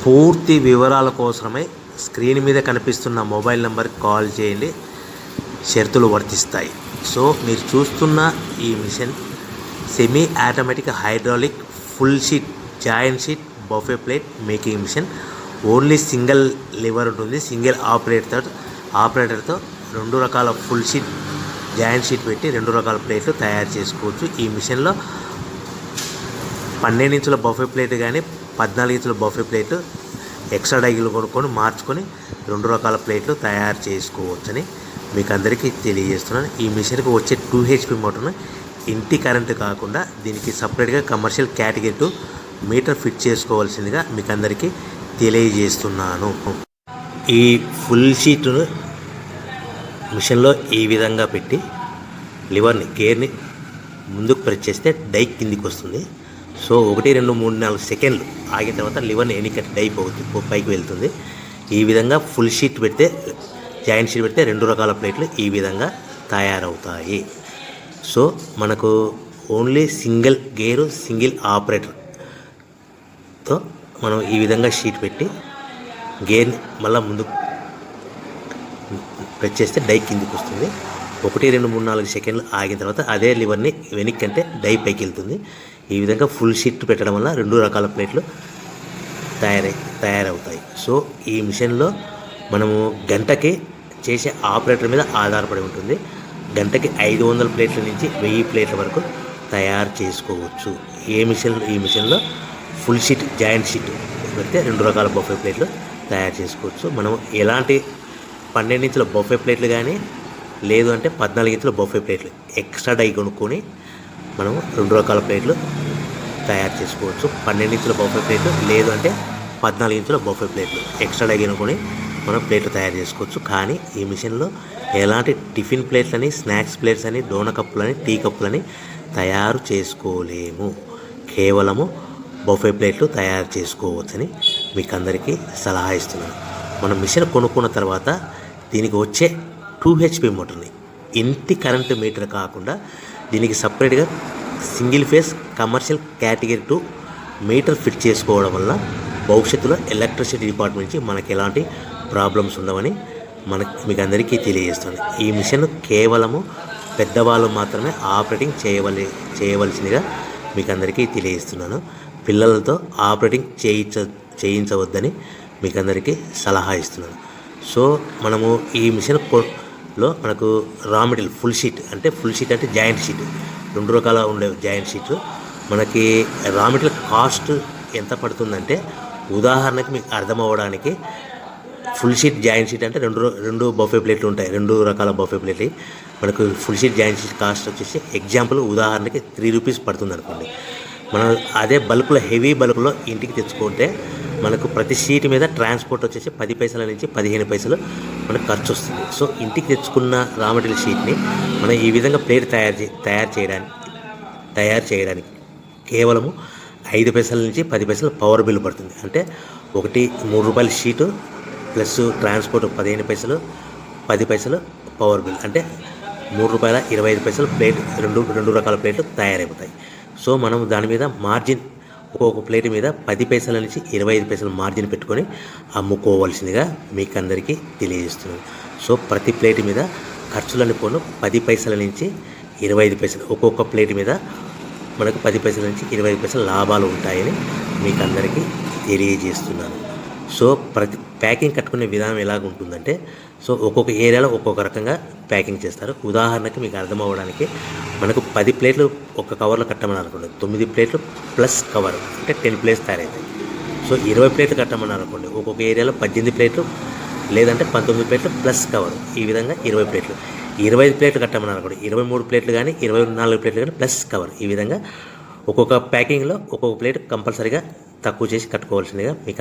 పూర్తి వివరాల కోసమై స్క్రీన్ మీద కనిపిస్తున్న మొబైల్ నెంబర్కి కాల్ చేయండి. షరతులు వర్తిస్తాయి. సో మీరు చూస్తున్న ఈ machine semi automatic hydraulic full sheet joint sheet buffet plate making machine. Only single lever ఉంటుంది. సింగిల్ ఆపరేటర్తో 2 రకాల ఫుల్ షీట్ జాయింట్ షీట్ పెట్టి 2 రకాల ప్లేట్లు తయారు చేసుకోవచ్చు. ఈ మిషన్లో 12 ఇంచుల బఫే ప్లేట్ కానీ 14 ఇంచుల బఫే ప్లేట్ ఎక్స్ట్రా డైలు కొనుక్కొని మార్చుకొని 2 రకాల ప్లేట్లు తయారు చేసుకోవచ్చని మీకు అందరికీ తెలియజేస్తున్నాను. ఈ మిషన్కి వచ్చే 2 HP మోటార్ను ఇంటి కరెంటు కాకుండా దీనికి సపరేట్గా కమర్షియల్ కేటగిరీ 2 మీటర్ ఫిట్ చేసుకోవాల్సిందిగా మీకు అందరికీ తెలియజేస్తున్నాను. ఈ ఫుల్ షీట్ను మిషన్లో ఈ విధంగా పెట్టి లివర్ని గేర్ని ముందుకు ప్రెస్ చేస్తే డై కిందికి వస్తుంది. సో 1 2 3 4 సెకండ్లు ఆగిన తర్వాత లివర్ని ఎన్నికట్టి డై పైకి వెళ్తుంది. ఈ విధంగా ఫుల్ షీట్ పెడితే జాయింట్ షీట్ పెడితే 2 రకాల ప్లేట్లు ఈ విధంగా తయారవుతాయి. సో మనకు ఓన్లీ సింగిల్ గేరు సింగిల్ ఆపరేటర్తో మనం ఈ విధంగా షీట్ పెట్టి గేర్ని మళ్ళీ ముందుకు ప్రెస్ చేస్తే డై కిందికి వస్తుంది. 1 2 3 4 సెకండ్లు ఆగిన తర్వాత అదే లివర్ని వెనక్కి అంటే డై పైకి వెళ్తుంది. ఈ విధంగా ఫుల్ షీట్ పెట్టడం వల్ల 2 రకాల ప్లేట్లు తయారవుతాయి. సో ఈ మిషన్లో మనము గంటకి చేసే ఆపరేటర్ మీద ఆధారపడి ఉంటుంది. గంటకి 500 ప్లేట్ల నుంచి 1000 ప్లేట్ల వరకు తయారు చేసుకోవచ్చు. ఈ మిషన్లో ఫుల్ షీట్ జాయింట్ షీట్ పెడితే 2 రకాల బఫే ప్లేట్లు తయారు చేసుకోవచ్చు. మనం ఎలాంటి 12 ఇంచుల బఫే ప్లేట్లు కానీ లేదు అంటే 14 ఇంచుల బఫే ప్లేట్లు ఎక్స్ట్రా డై కొనుక్కొని మనం 2 రకాల ప్లేట్లు తయారు చేసుకోవచ్చు. 12 ఇంచుల బఫే ప్లేట్లు లేదు అంటే 14 ఇంచుల బఫే ప్లేట్లు ఎక్స్ట్రా డై కొనుక్కొని మనం ప్లేట్లు తయారు చేసుకోవచ్చు. కానీ ఈ మిషన్లో ఎలాంటి టిఫిన్ ప్లేట్లని స్నాక్స్ ప్లేట్స్ అని డోన కప్పులని టీ కప్పులని తయారు చేసుకోలేము. కేవలము బఫే ప్లేట్లు తయారు చేసుకోవచ్చని మీకు అందరికీ సలహా ఇస్తున్నాను. మనం మిషన్ కొనుక్కున్న తర్వాత దీనికి వచ్చే 2 HP మోటార్ని ఇంటి కరెంటు మీటర్ కాకుండా దీనికి సపరేట్గా single phase commercial category 2 metre fit చేసుకోవడం వల్ల భవిష్యత్తులో ఎలక్ట్రిసిటీ డిపార్ట్మెంట్ నుంచి మనకి ఎలాంటి ప్రాబ్లమ్స్ ఉండవని మీకు అందరికీ తెలియజేస్తుంది. ఈ మిషన్ కేవలము పెద్దవాళ్ళు మాత్రమే ఆపరేటింగ్ చేయవలసిందిగా మీకు అందరికీ తెలియజేస్తున్నాను. పిల్లలతో ఆపరేటింగ్ చేయించవద్దని మీకు అందరికీ సలహా ఇస్తున్నాను. సో మనము ఈ మిషన్లో మనకు రా మెటీరియల్ ఫుల్ షీట్ అంటే జాయింట్ షీట్ 2 రకాల ఉండే జాయింట్ షీట్లు మనకి రా మెటీరియల్ కాస్ట్ ఎంత పడుతుందంటే ఉదాహరణకి మీకు అర్థం అవ్వడానికి ఫుల్ షీట్ జాయింట్ షీట్ అంటే 2 బఫే ప్లేట్లు ఉంటాయి. 2 రకాల బఫే ప్లేట్లు మనకు full sheet joint sheet cost వచ్చేసి ఎగ్జాంపుల్ ఉదాహరణకి 3 రూపీస్ పడుతుంది అనుకోండి. మనం అదే బల్క్లో హెవీ బల్క్లో ఇంటికి తెచ్చుకుంటే మనకు ప్రతి షీట్ మీద ట్రాన్స్పోర్ట్ వచ్చేసి 10 పైసల నుంచి 15 పైసలు మనకు ఖర్చు వస్తుంది. సో ఇంటికి తెచ్చుకున్న రా మెటీరియల్ షీట్ని మనం ఈ విధంగా ప్లేట్ తయారు చేయడానికి కేవలము 5 పైసల నుంచి 10 పైసలు పవర్ బిల్ పడుతుంది. అంటే ఒకటి 3 రూపాయల షీటు ప్లస్ ట్రాన్స్పోర్ట్ 15 పైసలు 10 పైసలు పవర్ బిల్ అంటే 3 రూపాయల 25 పైసలు ప్లేట్ 2 రకాల ప్లేట్లు తయారైపోతాయి. సో మనం దాని మీద మార్జిన్ ఒక్కొక్క ప్లేట్ మీద 10 పైసల నుంచి 25 పైసలు మార్జిన్ పెట్టుకొని అమ్ముకోవాల్సిందిగా మీకు అందరికీ తెలియజేస్తున్నాను. సో ప్రతి ప్లేట్ మీద ఖర్చులని పోను 10 పైసల నుంచి 25 పైసలు ఒక్కొక్క ప్లేట్ మీద మనకు 10 పైసల నుంచి 25 పైసలు లాభాలు ఉంటాయని మీకు అందరికీ తెలియజేస్తున్నాను. సో ప్రతి ప్యాకింగ్ కట్టుకునే విధానం ఎలాగ ఉంటుందంటే సో ఒక్కొక్క ఏరియాలో ఒక్కొక్క రకంగా ప్యాకింగ్ చేస్తారు. ఉదాహరణకి మీకు అర్థం అవ్వడానికి మనకు 10 ప్లేట్లు ఒక కవర్లో కట్టమన్నారనుకోండి 9 ప్లేట్లు ప్లస్ కవర్ అంటే 10 ప్లేట్స్ తయారవుతాయి. సో 20 ప్లేట్లు కట్టమన్నారనుకోండి ఒక్కొక్క ఏరియాలో 18 ప్లేట్లు లేదంటే 19 ప్లేట్లు ప్లస్ కవర్ ఈ విధంగా 20 ప్లేట్లు. 25 ప్లేట్లు కట్టమన్నారనుకోండి 23 ప్లేట్లు కానీ 24 ప్లేట్లు కానీ ప్లస్ కవర్ ఈ విధంగా ఒక్కొక్క ప్యాకింగ్లో ఒక్కొక్క ప్లేట్ కంపల్సరీగా తక్కువ చేసి కట్టుకోవాల్సిందిగా మీకు